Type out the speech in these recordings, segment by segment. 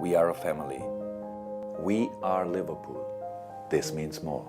We are a family. We are Liverpool. This means more.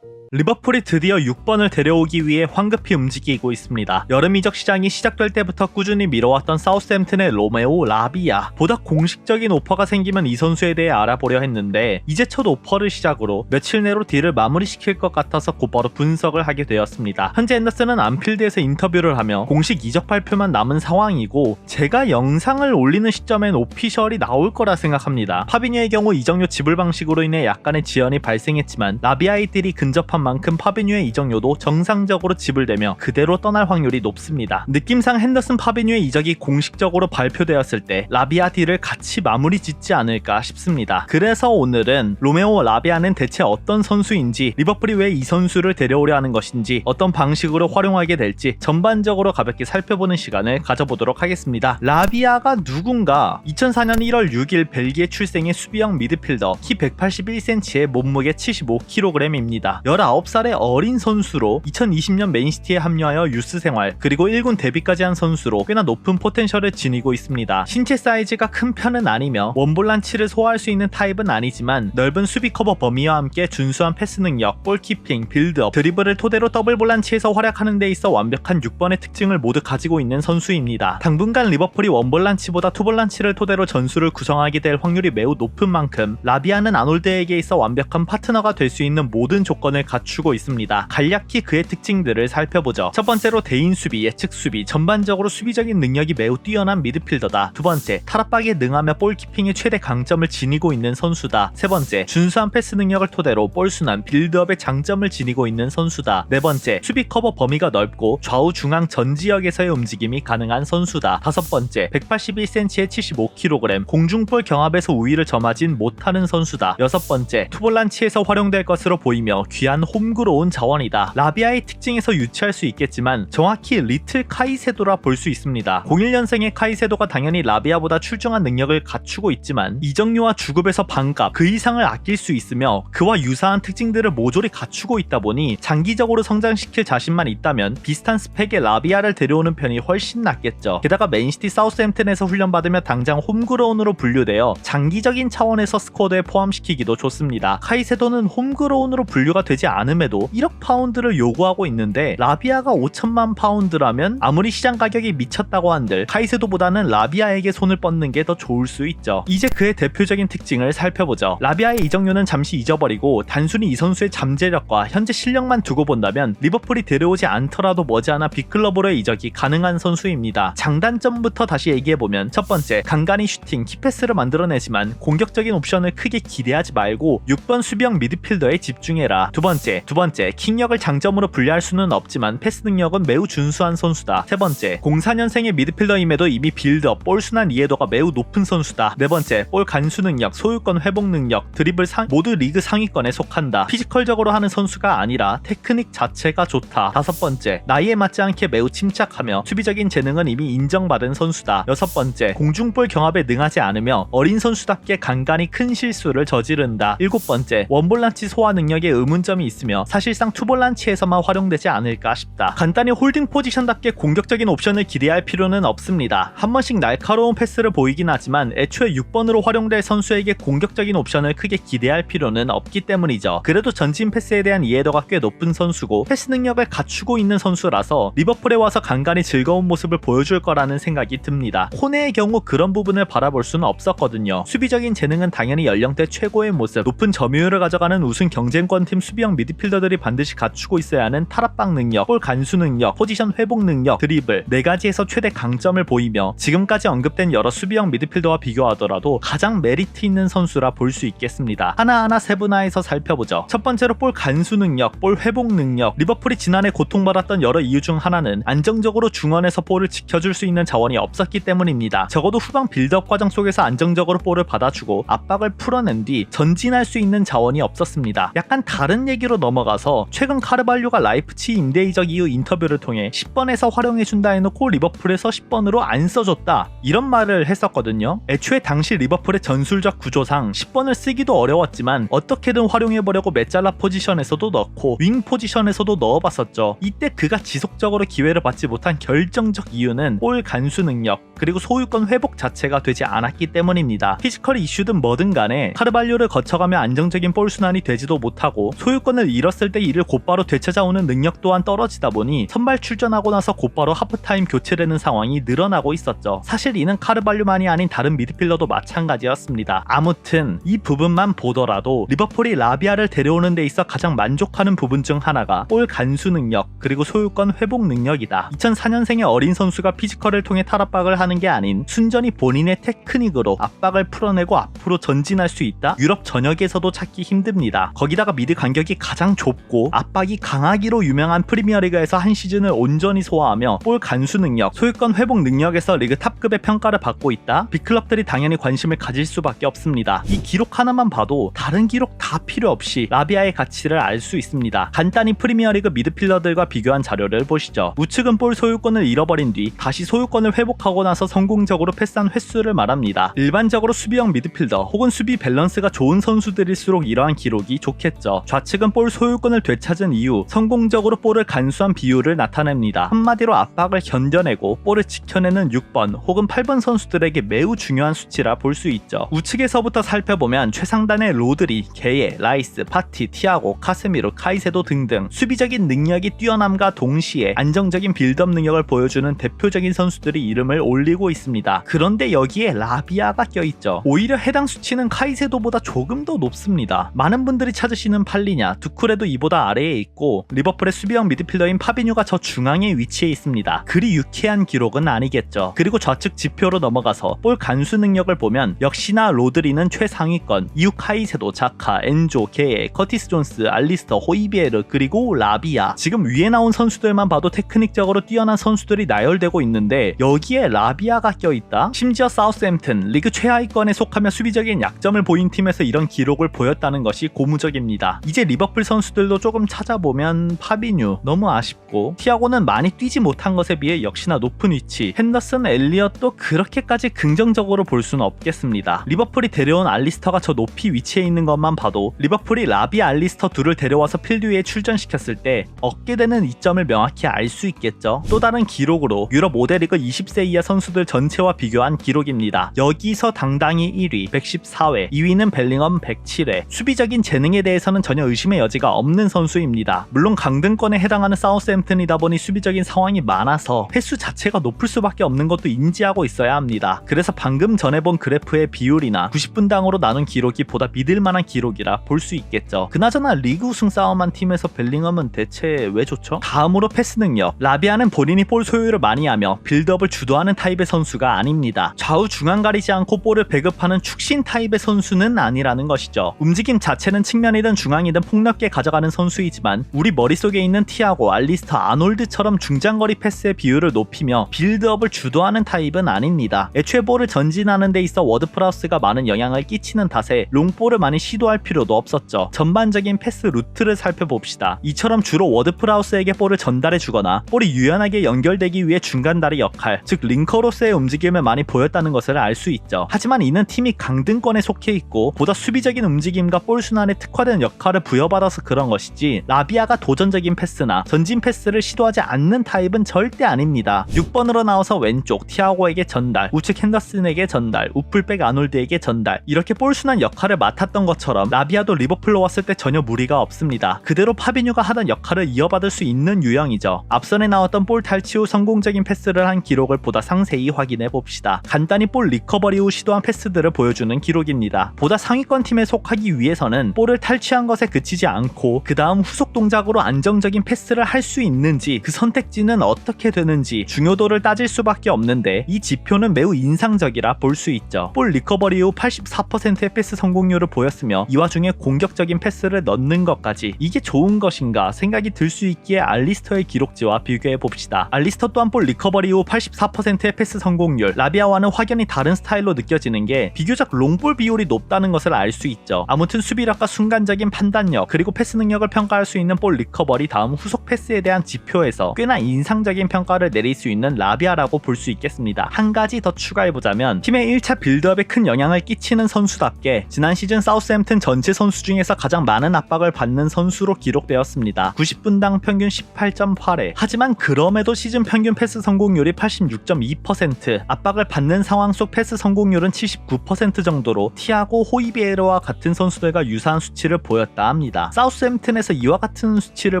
리버풀이 드디어 6번을 데려오기 위해 황급히 움직이고 있습니다. 여름 이적 시장이 시작될 때부터 꾸준히 미뤄왔던 사우스햄튼의 로메오 라비아. 보다 공식적인 오퍼가 생기면 이 선수에 대해 알아보려 했는데 이제 첫 오퍼를 시작으로 며칠 내로 딜을 마무리시킬 것 같아서 곧바로 분석을 하게 되었습니다. 현재 앤더슨은 안필드에서 인터뷰를 하며 공식 이적 발표만 남은 상황이고 제가 영상을 올리는 시점엔 오피셜이 나올 거라 생각합니다. 파비뉴의 경우 이적료 지불 방식으로 인해 약간의 지연이 발생했지만 라비아의 딜이 근접한 만큼 파비뉴의 이적료도 정상적으로 지불되며 그대로 떠날 확률이 높습니다. 느낌상 핸더슨 파비뉴의 이적이 공식적으로 발표되었을 때 라비아 딜을 같이 마무리 짓지 않을까 싶습니다. 그래서 오늘은 로메오 라비아는 대체 어떤 선수인지, 리버풀이 왜 이 선수를 데려오려 하는 것인지, 어떤 방식으로 활용하게 될지 전반적으로 가볍게 살펴보는 시간을 가져보도록 하겠습니다. 라비아가 누군가? 2004년 1월 6일 벨기에 출생의 수비형 미드필더, 키 181cm에 몸무게 75kg입니다. 19살의 어린 선수로 2020년 맨시티에 합류하여 유스 생활 그리고 1군 데뷔까지 한 선수로 꽤나 높은 포텐셜을 지니고 있습니다. 신체 사이즈가 큰 편은 아니며 원볼란치를 소화할 수 있는 타입은 아니지만 넓은 수비 커버 범위와 함께 준수한 패스 능력, 볼키핑, 빌드업, 드리블을 토대로 더블 볼란치에서 활약하는 데 있어 완벽한 6번의 특징을 모두 가지고 있는 선수입니다. 당분간 리버풀이 원볼란치보다 투볼란치를 토대로 전술을 구성하게 될 확률이 매우 높은 만큼 라비아는 아놀드에게 있어 완벽한 파트너가 될 수 있는 모든 조건을 갖추고 있습니다. 간략히 그의 특징들을 살펴보죠. 첫 번째로 대인 수비, 예측 수비, 전반적으로 수비적인 능력이 매우 뛰어난 미드필더다. 두 번째, 탈압박에 능하며 볼키핑의 최대 강점을 지니고 있는 선수다. 세 번째, 준수한 패스 능력을 토대로 볼순환, 빌드업의 장점을 지니고 있는 선수다. 네 번째, 수비 커버 범위가 넓고 좌우 중앙 전 지역에서의 움직임이 가능한 선수다. 다섯 번째, 181cm에 75kg, 공중볼 경합에서 우위를 점하진 못하는 선수다. 여섯 번째, 투볼란치에서 활용될 것으로 보이며 귀한 홈그로운 자원이다. 라비아의 특징에서 유추할 수 있겠지만 정확히 리틀 카이세도라 볼 수 있습니다. 01년생의 카이세도가 당연히 라비아보다 출중한 능력을 갖추고 있지만 이적료와 주급에서 반값 그 이상을 아낄 수 있으며 그와 유사한 특징들을 모조리 갖추고 있다 보니 장기적으로 성장시킬 자신만 있다면 비슷한 스펙의 라비아를 데려오는 편이 훨씬 낫겠죠. 게다가 맨시티 사우스햄튼에서 훈련받으며 당장 홈그로운으로 분류되어 장기적인 차원에서 스쿼드에 포함시키기도 좋습니다. 카이세도는 홈그로운으로 분류가 되지 않음에도 1억 파운드를 요구하고 있는데 라비아가 5천만 파운드라면 아무리 시장 가격이 미쳤다고 한들 카이세도보다는 라비아에게 손을 뻗는 게 더 좋을 수 있죠. 이제 그의 대표적인 특징을 살펴보죠. 라비아의 이적료는 잠시 잊어버리고 단순히 이 선수의 잠재력과 현재 실력만 두고 본다면 리버풀이 데려오지 않더라도 머지않아 빅클럽으로의 이적이 가능한 선수입니다. 장단점부터 다시 얘기해보면 첫 번째, 간간히 슈팅, 키패스를 만들어내지만 공격적인 옵션을 크게 기대하지 말고 6번 수비형 미드필더에 집중해라. 두 번째, 킥력을 장점으로 분류할 수는 없지만 패스 능력은 매우 준수한 선수다. 세 번째, 04년생의 미드필더임에도 이미 빌드업, 볼 순환 이해도가 매우 높은 선수다. 네 번째, 볼 간수 능력, 소유권 회복 능력, 드리블 모두 리그 상위권에 속한다. 피지컬적으로 하는 선수가 아니라 테크닉 자체가 좋다. 다섯 번째, 나이에 맞지 않게 매우 침착하며 수비적인 재능은 이미 인정받은 선수다. 여섯 번째, 공중볼 경합에 능하지 않으며 어린 선수답게 간간히 큰 실수를 저지른다. 일곱 번째, 원볼란치 소화 능력에 의문점이 있으며 사실상 투볼란치에서만 활용되지 않을까 싶다. 간단히 홀딩 포지션답게 공격적인 옵션을 기대할 필요는 없습니다. 한 번씩 날카로운 패스를 보이긴 하지만 애초에 6번으로 활용될 선수에게 공격적인 옵션을 크게 기대할 필요는 없기 때문이죠. 그래도 전진 패스에 대한 이해도가 꽤 높은 선수고 패스 능력을 갖추고 있는 선수라서 리버풀에 와서 간간히 즐거운 모습을 보여줄 거라는 생각이 듭니다. 코네의 경우 그런 부분을 바라볼 수는 없었거든요. 수비적인 재능은 당연히 연령대 최고의 모습, 높은 점유율을 가져가는 우승 경쟁권팀 수비형 미드필더들이 반드시 갖추고 있어야 하는 탈압박 능력, 볼 간수 능력, 포지션 회복 능력, 드리블, 네 가지에서 최대 강점을 보이며 지금까지 언급된 여러 수비형 미드필더와 비교하더라도 가장 메리트 있는 선수라 볼 수 있겠습니다. 하나하나 세분화해서 살펴보죠. 첫 번째로 볼 간수 능력, 볼 회복 능력. 리버풀이 지난해 고통받았던 여러 이유 중 하나는 안정적으로 중원에서 볼을 지켜줄 수 있는 자원이 없었기 때문입니다. 적어도 후방 빌드업 과정 속에서 안정적으로 볼을 받아주고 압박을 풀어낸 뒤 전진할 수 있는 자원이 없었습니다. 약간 다른 얘기로 수비로 넘어가서 최근 카르발료가 라이프치 임대 이적 이후 인터뷰를 통해 10번에서 활용해준다 해놓고 리버풀에서 10번으로 안 써줬다 이런 말을 했었거든요. 애초에 당시 리버풀의 전술적 구조상 10번을 쓰기도 어려웠지만 어떻게든 활용해보려고 메잘라 포지션에서도 넣고 윙 포지션에서도 넣어봤었죠. 이때 그가 지속적으로 기회를 받지 못한 결정적 이유는 볼 간수 능력 그리고 소유권 회복 자체가 되지 않았기 때문입니다. 피지컬 이슈든 뭐든 간에 카르발료를 거쳐가며 안정적인 볼 순환이 되지도 못하고 소유권을 잃었을 때 이를 곧바로 되찾아오는 능력 또한 떨어지다 보니 선발 출전하고 나서 곧바로 하프타임 교체되는 상황이 늘어나고 있었죠. 사실 이는 카르발료만이 아닌 다른 미드필더도 마찬가지였습니다. 아무튼 이 부분만 보더라도 리버풀이 라비아를 데려오는 데 있어 가장 만족하는 부분 중 하나가 볼 간수 능력 그리고 소유권 회복 능력이다. 2004년생의 어린 선수가 피지컬을 통해 탈압박을 하는 게 아닌 순전히 본인의 테크닉으로 압박을 풀어내고 앞으로 전진할 수 있다? 유럽 전역에서도 찾기 힘듭니다. 거기다가 미드 간격이 가장 좁고 압박이 강하기로 유명한 프리미어리그에서 한 시즌을 온전히 소화하며 볼 간수 능력, 소유권 회복 능력에서 리그 탑급의 평가를 받고 있다? 빅클럽들이 당연히 관심을 가질 수밖에 없습니다. 이 기록 하나만 봐도 다른 기록 다 필요 없이 라비아의 가치를 알 수 있습니다. 간단히 프리미어리그 미드필더들과 비교한 자료를 보시죠. 우측은 볼 소유권을 잃어버린 뒤 다시 소유권을 회복하고 나서 성공적으로 패스한 횟수를 말합니다. 일반적으로 수비형 미드필더 혹은 수비 밸런스가 좋은 선수들일수록 이러한 기록이 좋겠죠. 좌측은 볼 소유권을 되찾은 이후 성공적으로 볼을 간수한 비율을 나타냅니다. 한마디로 압박을 견뎌내고 볼을 지켜내는 6번 혹은 8번 선수들에게 매우 중요한 수치라 볼 수 있죠. 우측에서부터 살펴보면 최상단의 로드리, 게예, 라이스, 파티, 티아고, 카세미로, 카이세도 등등 수비적인 능력이 뛰어남과 동시에 안정적인 빌드업 능력을 보여주는 대표적인 선수들이 이름을 올리고 있습니다. 그런데 여기에 라비아가 껴있죠. 오히려 해당 수치는 카이세도보다 조금 더 높습니다. 많은 분들이 찾으시는 팔리냐, 두쿠레도 이보다 아래에 있고 리버풀의 수비형 미드필더인 파비뉴가 저 중앙에 위치해 있습니다. 그리 유쾌한 기록은 아니겠죠. 그리고 좌측 지표로 넘어가서 볼 간수 능력을 보면 역시나 로드리는 최상위권, 이후 카이세도, 자카, 엔조, 게에, 커티스 존스, 알리스터, 호이비에르 그리고 라비아. 지금 위에 나온 선수들만 봐도 테크닉적으로 뛰어난 선수들이 나열되고 있는데 여기에 라비아가 껴있다? 심지어 사우스햄튼, 리그 최하위권에 속하며 수비적인 약점을 보인 팀에서 이런 기록을 보였다는 것이 고무적입니다. 이제 리버풀 선수들도 조금 찾아보면 파비뉴 너무 아쉽고 티아고는 많이 뛰지 못한 것에 비해 역시나 높은 위치, 핸더슨, 엘리엇도 그렇게까지 긍정적으로 볼 수는 없겠습니다. 리버풀이 데려온 알리스터가 저 높이 위치해 있는 것만 봐도 리버풀이 라비아, 알리스터 둘을 데려와서 필드 위에 출전시켰을 때 얻게 되는 이점을 명확히 알 수 있겠죠. 또 다른 기록으로 유럽 5대 리그 20세 이하 선수들 전체와 비교한 기록입니다. 여기서 당당히 1위 114회, 2위는 벨링엄 107회. 수비적인 재능에 대해서는 전혀 의심의 여지가 없는 선수입니다. 물론 강등권에 해당하는 사우스햄튼이다 보니 수비적인 상황이 많아서 횟수 자체가 높을 수밖에 없는 것도 인지하고 있어야 합니다. 그래서 방금 전에 본 그래프의 비율이나 90분당으로 나눈 기록이 보다 믿을만한 기록이라 볼 수 있겠죠. 그나저나 리그 우승 싸움한 팀에서 벨링엄은 대체 왜 좋죠? 다음으로 패스 능력. 라비아는 본인이 볼 소유를 많이 하며 빌드업을 주도하는 타입의 선수가 아닙니다. 좌우 중앙 가리지 않고 볼을 배급하는 축신 타입의 선수는 아니라는 것이죠. 움직임 자체는 측면이든 중앙이든 폭넓게 가져가는 선수이지만 우리 머릿속에 있는 티아고, 알리스터, 아놀드처럼 중장거리 패스의 비율을 높이며 빌드업을 주도하는 타입은 아닙니다. 애초에 볼을 전진하는 데 있어 워드프라우스가 많은 영향을 끼치는 탓에 롱볼을 많이 시도할 필요도 없었죠. 전반적인 패스 루트를 살펴봅시다. 이처럼 주로 워드프라우스에게 볼을 전달해주거나 볼이 유연하게 연결되기 위해 중간다리 역할, 즉 링커로서의 움직임을 많이 보였다는 것을 알 수 있죠. 하지만 이는 팀이 강등권에 속해 있고 보다 수비적인 움직임과 볼 순환에 특화된 역할을 부여받아서 그런 것이지 라비아가 도전적인 패스나 전진 패스를 시도하지 않는 타입은 절대 아닙니다. 6번으로 나와서 왼쪽 티아고에게 전달, 우측 핸더슨에게 전달, 우풀백 아놀드에게 전달, 이렇게 볼 순환 역할을 맡았던 것처럼 라비아도 리버풀로 왔을 때 전혀 무리가 없습니다. 그대로 파비뉴가 하던 역할을 이어받을 수 있는 유형이죠. 앞선에 나왔던 볼 탈취 후 성공적인 패스를 한 기록을 보다 상세히 확인해 봅시다. 간단히 볼 리커버리 후 시도한 패스들을 보여주는 기록입니다. 보다 상위권 팀에 속하기 위해서는 볼을 탈취한 것에 그치지 않고 그 다음 후속 동작으로 안정적인 패스를 할 수 있는지, 그 선택지는 어떻게 되는지 중요도를 따질 수밖에 없는데 이 지표는 매우 인상적이라 볼 수 있죠. 볼 리커버리 후 84%의 패스 성공률을 보였으며 이 와중에 공격적인 패스를 넣는 것까지, 이게 좋은 것인가 생각이 들 수 있기에 알리스터의 기록지와 비교해 봅시다. 알리스터 또한 볼 리커버리 후 84%의 패스 성공률, 라비아와는 확연히 다른 스타일로 느껴지는 게 비교적 롱볼 비율이 높다는 것을 알 수 있죠. 아무튼 수비력과 순간적인 판단력, 그리고 그리고 패스 능력을 평가할 수 있는 볼 리커버리 다음 후속 패스에 대한 지표에서 꽤나 인상적인 평가를 내릴 수 있는 라비아라고 볼 수 있겠습니다. 한 가지 더 추가해보자면 팀의 1차 빌드업에 큰 영향을 끼치는 선수답게 지난 시즌 사우스햄튼 전체 선수 중에서 가장 많은 압박을 받는 선수로 기록되었습니다. 90분당 평균 18.8회. 하지만 그럼에도 시즌 평균 패스 성공률이 86.2%, 압박을 받는 상황 속 패스 성공률은 79% 정도로 티아고 호이비에르와 같은 선수들과 유사한 수치를 보였다 합니다. 사우스햄튼에서 이와 같은 수치를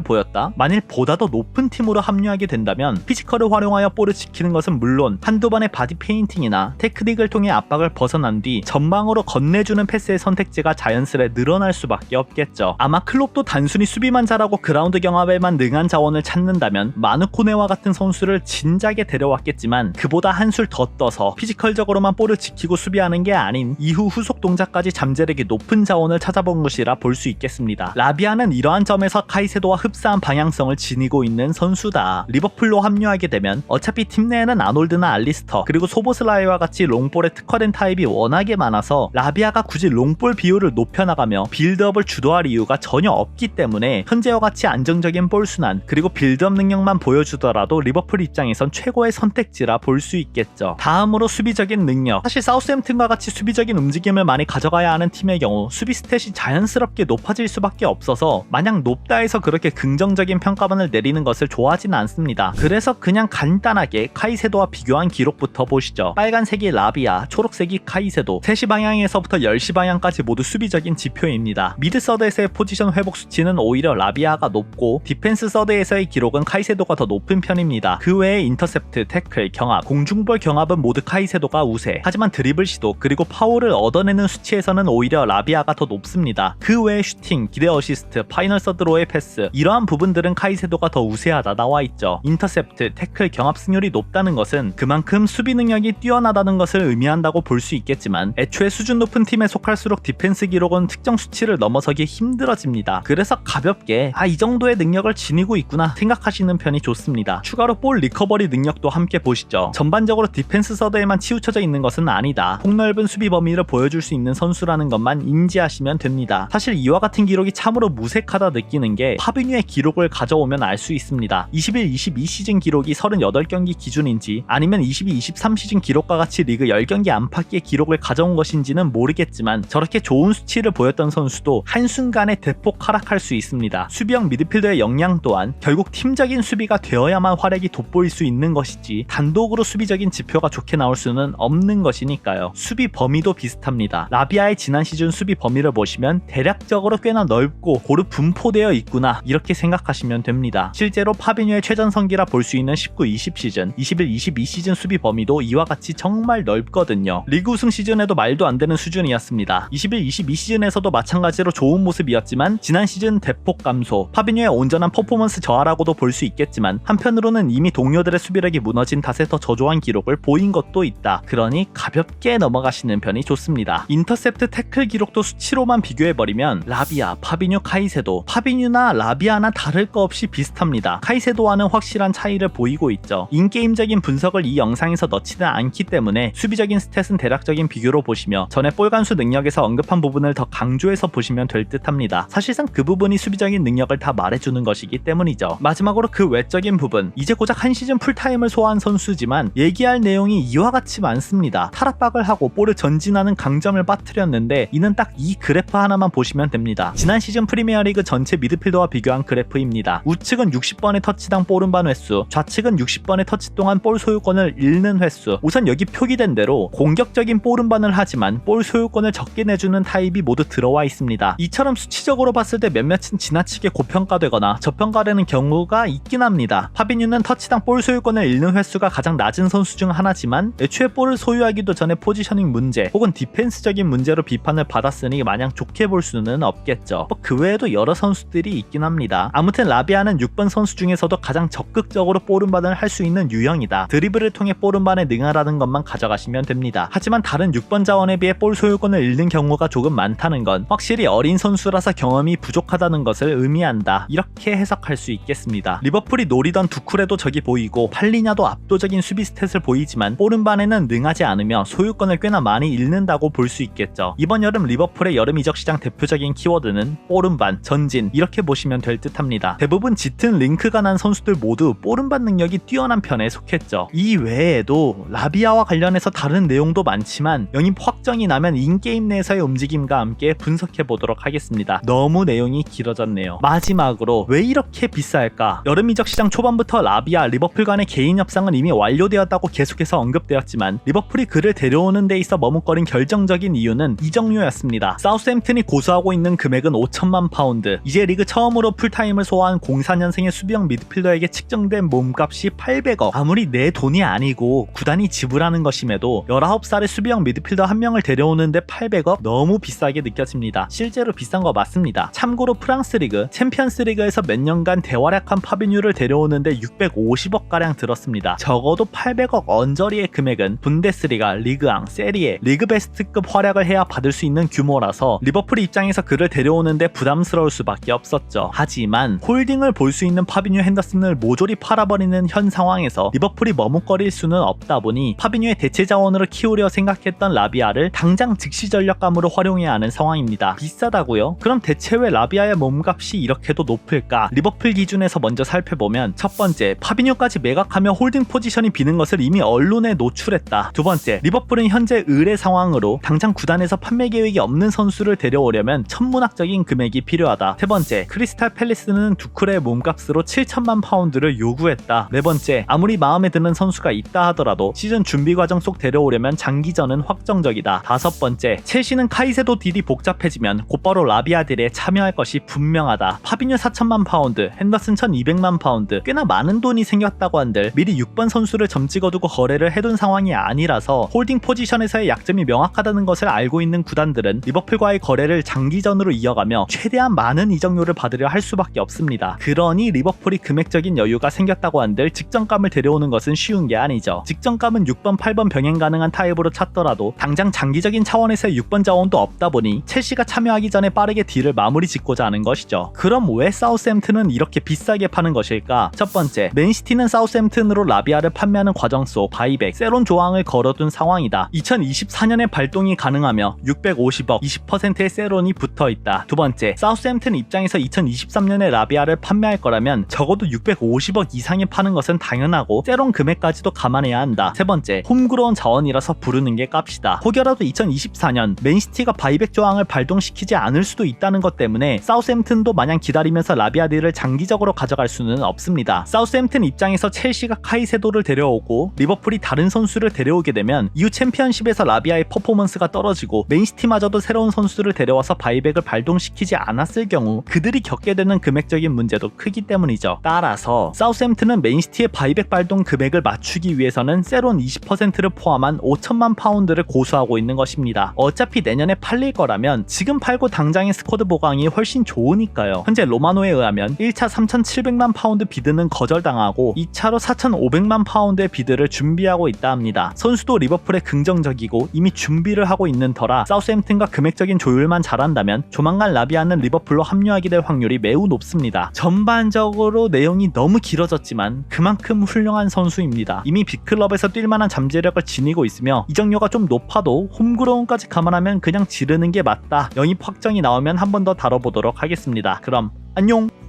보였다? 만일 보다 더 높은 팀으로 합류하게 된다면 피지컬을 활용하여 볼을 지키는 것은 물론 한두 번의 바디 페인팅이나 테크닉을 통해 압박을 벗어난 뒤 전방으로 건네주는 패스의 선택지가 자연스레 늘어날 수밖에 없겠죠. 아마 클롭도 단순히 수비만 잘하고 그라운드 경합에만 능한 자원을 찾는다면 마누코네와 같은 선수를 진작에 데려왔겠지만 그보다 한술 더 떠서 피지컬적으로만 볼을 지키고 수비하는 게 아닌 이후 후속 동작까지 잠재력이 높은 자원을 찾아본 것이라 볼 수 있겠습니다. 라비아는 이러한 점에서 카이세도와 흡사한 방향성을 지니고 있는 선수다. 리버풀로 합류하게 되면 어차피 팀 내에는 아놀드나 알리스터 그리고 소보슬라이와 같이 롱볼에 특화된 타입이 워낙에 많아서 라비아가 굳이 롱볼 비율을 높여나가며 빌드업을 주도할 이유가 전혀 없기 때문에 현재와 같이 안정적인 볼 순환 그리고 빌드업 능력만 보여주더라도 리버풀 입장에선 최고의 선택지라 볼 수 있겠죠. 다음으로 수비적인 능력. 사실 사우스햄튼과 같이 수비적인 움직임을 많이 가져가야 하는 팀의 경우 수비 스탯이 자연스럽게 높아질 수밖에 없어서 마냥 높다 해서 그렇게 긍정적인 평가만을 내리는 것을 좋아하지는 않습니다. 그래서 그냥 간단하게 카이세도와 비교한 기록부터 보시죠. 빨간색이 라비아, 초록색이 카이세도, 3시 방향에서부터 10시 방향까지 모두 수비적인 지표입니다. 미드 서드에서의 포지션 회복 수치는 오히려 라비아가 높고 디펜스 서드에서의 기록은 카이세도가 더 높은 편입니다. 그 외에 인터셉트, 태클, 경합, 공중볼 경합은 모두 카이세도가 우세. 하지만 드리블 시도 그리고 파울을 얻어내는 수치에서는 오히려 라비아가 더 높습니다. 그 외에 슈팅, 기대 어시스트, 파이널 서드로의 패스 이러한 부분들은 카이세도가 더 우세하다 나와있죠. 인터셉트, 태클, 경합 승률이 높다는 것은 그만큼 수비 능력이 뛰어나다는 것을 의미한다고 볼 수 있겠지만 애초에 수준 높은 팀에 속할수록 디펜스 기록은 특정 수치를 넘어서기 힘들어집니다. 그래서 가볍게 이 정도의 능력을 지니고 있구나 생각하시는 편이 좋습니다. 추가로 볼 리커버리 능력도 함께 보시죠. 전반적으로 디펜스 서드에만 치우쳐져 있는 것은 아니다. 폭넓은 수비 범위를 보여줄 수 있는 선수라는 것만 인지하시면 됩니다. 사실 이와 같은 기록이 참으로 무색하다 느끼는 게 파비뉴의 기록을 가져오면 알 수 있습니다. 21-22 시즌 기록이 38경기 기준인지 아니면 22-23 시즌 기록과 같이 리그 10경기 안팎의 기록을 가져온 것인지는 모르겠지만 저렇게 좋은 수치를 보였던 선수도 한순간에 대폭 하락할 수 있습니다. 수비형 미드필더의 역량 또한 결국 팀적인 수비가 되어야만 활약이 돋보일 수 있는 것이지 단독으로 수비적인 지표가 좋게 나올 수는 없는 것이니까요. 수비 범위도 비슷합니다. 라비아의 지난 시즌 수비 범위를 보시면 대략적으로 꽤나 넓고 고루 분포되어 있구나 이렇게 생각하시면 됩니다. 실제로 파비뉴의 최전성기라 볼 수 있는 19-20 시즌, 21-22 시즌 수비 범위도 이와 같이 정말 넓거든요. 리그 우승 시즌에도 말도 안 되는 수준이었습니다. 21-22 시즌에서도 마찬가지로 좋은 모습이었지만 지난 시즌 대폭 감소, 파비뉴의 온전한 퍼포먼스 저하라고도 볼 수 있겠지만 한편으로는 이미 동료들의 수비력이 무너진 탓에 더 저조한 기록을 보인 것도 있다. 그러니 가볍게 넘어가시는 편이 좋습니다. 인터셉트 태클 기록도 수치로만 비교해버리면 라비아, 파비뉴, 카이세도, 파비뉴나 라비아나 다를 거 없이 비슷합니다. 카이세도와는 확실한 차이를 보이고 있죠. 인게임적인 분석을 이 영상에서 넣지는 않기 때문에 수비적인 스탯은 대략적인 비교로 보시며 전에 볼 간수 능력에서 언급한 부분을 더 강조해서 보시면 될 듯합니다. 사실상 그 부분이 수비적인 능력을 다 말해주는 것이기 때문이죠. 마지막으로 그 외적인 부분, 이제 고작 한 시즌 풀타임을 소화한 선수지만 얘기할 내용이 이와 같이 많습니다. 탈압박을 하고 볼을 전진하는 강점을 빠뜨렸는데 이는 딱 이 그래프 하나만 보시면 됩니다. 지난 시즌 프리미어리그 전체 미드필더와 비교한 그래프입니다. 우측은 60번의 터치당 볼 운반 횟수, 좌측은 60번의 터치 동안 볼 소유권을 잃는 횟수. 우선 여기 표기된 대로 공격적인 볼 운반을 하지만 볼 소유권을 적게 내주는 타입이 모두 들어와 있습니다. 이처럼 수치적으로 봤을 때 몇몇은 지나치게 고평가되거나 저평가되는 경우가 있긴 합니다. 파비뉴는 터치당 볼 소유권을 잃는 횟수가 가장 낮은 선수 중 하나지만 애초에 볼을 소유하기도 전에 포지셔닝 문제 혹은 디펜스적인 문제로 비판을 받았으니 마냥 좋게 볼 수는 없겠죠. 그 외에도 여러 선수들이 있긴 합니다. 아무튼 라비아는 6번 선수 중에서도 가장 적극적으로 볼 운반을 할 수 있는 유형이다. 드리블을 통해 볼 운반에 능하다는 것만 가져가시면 됩니다. 하지만 다른 6번 자원에 비해 볼 소유권을 잃는 경우가 조금 많다는 건 확실히 어린 선수라서 경험이 부족하다는 것을 의미한다. 이렇게 해석할 수 있겠습니다. 리버풀이 노리던 두쿨에도 적이 보이고 팔리냐도 압도적인 수비 스탯을 보이지만 볼 운반에는 능하지 않으며 소유권을 꽤나 많이 잃는다고 볼 수 있겠죠. 이번 여름 리버풀의 여름 이적 시장 대표적인 키워드는 뽀른반, 전진 이렇게 보시면 될 듯합니다. 대부분 짙은 링크가 난 선수들 모두 뽀른반 능력이 뛰어난 편에 속했죠. 이 외에도 라비아와 관련해서 다른 내용도 많지만 영입 확정이 나면 인게임 내에서의 움직임과 함께 분석해 보도록 하겠습니다. 너무 내용이 길어졌네요. 마지막으로 왜 이렇게 비쌀까? 여름 이적 시장 초반부터 라비아, 리버풀 간의 개인 협상은 이미 완료되었다고 계속해서 언급되었지만 리버풀이 그를 데려오는 데 있어 머뭇거린 결정적인 이유는 이적료였습니다. 사우스햄튼이 고수하고 있는 금액은 5천만 파운드. 이제 리그 처음으로 풀타임을 소화한 04년생의 수비형 미드필더에게 측정된 몸값이 800억. 아무리 내 돈이 아니고 구단이 지불하는 것임에도 19살의 수비형 미드필더 한 명을 데려오는데 800억? 너무 비싸게 느껴집니다. 실제로 비싼 거 맞습니다. 참고로 프랑스 리그, 챔피언스 리그에서 몇 년간 대활약한 파비뉴를 데려오는데 650억가량 들었습니다. 적어도 800억 언저리의 금액은 분데스리가, 리그앙, 세리에, 리그 베스트급 활약을 해야 받을 수 있는 규모라서 리버풀 입장에서 그를 데려오는데 부담스러울 수밖에 없었죠. 하지만 홀딩을 볼 수 있는 파비뉴 핸더슨을 모조리 팔아버리는 현 상황에서 리버풀이 머뭇거릴 수는 없다 보니 파비뉴의 대체 자원으로 키우려 생각했던 라비아를 당장 즉시 전력감으로 활용해야 하는 상황입니다. 비싸다고요? 그럼 대체 왜 라비아의 몸값이 이렇게도 높을까? 리버풀 기준에서 먼저 살펴보면 첫 번째, 파비뉴까지 매각하며 홀딩 포지션이 비는 것을 이미 언론에 노출했다. 두 번째, 리버풀은 현재 의뢰 상황으로 당장 구단에서 판매 계획이 없는 선수를 데려오려면 천문학적인 금액이 필요하다. 세 번째, 크리스탈 팰리스는 두쿨의 몸값으로 7천만 파운드를 요구했다. 네 번째, 아무리 마음에 드는 선수가 있다 하더라도 시즌 준비 과정 속 데려오려면 장기전은 확정적이다. 다섯 번째, 첼시는 카이세도 딜이 복잡해지면 곧바로 라비아 딜에 참여할 것이 분명하다. 파비뉴 4천만 파운드, 핸더슨 1200만 파운드, 꽤나 많은 돈이 생겼다고 한들 미리 6번 선수를 점 찍어두고 거래를 해둔 상황이 아니라서 홀딩 포지션에서의 약점이 명확하다는 것을 알고 있는 구단들은 리버풀과의 거래를 장기전으로 이어가며 최대한 많은 이적료를 받으려 할 수밖에 없습니다. 그러니 리버풀이 금액적인 여유가 생겼다고 한들 직전감을 데려오는 것은 쉬운 게 아니죠. 직전감은 6번, 8번 병행 가능한 타입으로 찾더라도 당장 장기적인 차원에서의 6번 자원도 없다 보니 첼시가 참여하기 전에 빠르게 딜을 마무리 짓고자 하는 것이죠. 그럼 왜 사우스햄튼은 이렇게 비싸게 파는 것일까? 첫 번째, 맨시티는 사우스햄튼으로 라비아를 판매하는 과정 속 바이백, 세론 조항을 걸어둔 상황이다. 2024년에 발동이 가능하며 650억, 20%의 세론이 붙어있다. 두 번째, 사우스햄튼 입장에서 2023년에 라비아를 판매할 거라면 적어도 650억 이상에 파는 것은 당연하고 세론 금액까지도 감안해야 한다. 세 번째, 홈그로운 자원이라서 부르는 게 값이다. 혹여라도 2024년 맨시티가 바이백 조항을 발동시키지 않을 수도 있다는 것 때문에 사우스햄튼도 마냥 기다리면서 라비아 딜을 장기적으로 가져갈 수는 없습니다. 사우스햄튼 입장에서 첼시가 카이세도를 데려오고 리버풀이 다른 선수를 데려오게 되면 이후 챔피언십에서 라비아의 퍼포먼스가 떨어지고 맨시티마저도 새로운 선수를 데려와서 바이백을 발동시키지 않았을 경우 그들이 겪게 되는 금액적인 문제도 크기 때문이죠. 따라서 사우스햄튼은 맨시티의 바이백 발동 금액을 맞추기 위해서는 세론 20%를 포함한 5천만 파운드를 고수하고 있는 것입니다. 어차피 내년에 팔릴 거라면 지금 팔고 당장의 스쿼드 보강이 훨씬 좋으니까요. 현재 로마노에 의하면 1차 3,700만 파운드 비드는 거절당하고 2차로 4,500만 파운드의 비드를 준비하고 있다 합니다. 선수도 리버풀에 긍정적이고 이미 준비를 하고 있는 터라 사우스햄튼과 금액적인 조율만 잘한다면 조만간 라비아는 리버풀로 합류하게 될 확률이 매우 높습니다. 전반적으로 내용이 너무 길어졌지만 그만큼 훌륭한 선수입니다. 이미 빅클럽에서 뛸 만한 잠재력을 지니고 있으며 이적료가 좀 높아도 홈그로운까지 감안하면 그냥 지르는 게 맞다. 영입 확정이 나오면 한 번 더 다뤄보도록 하겠습니다. 그럼 안녕!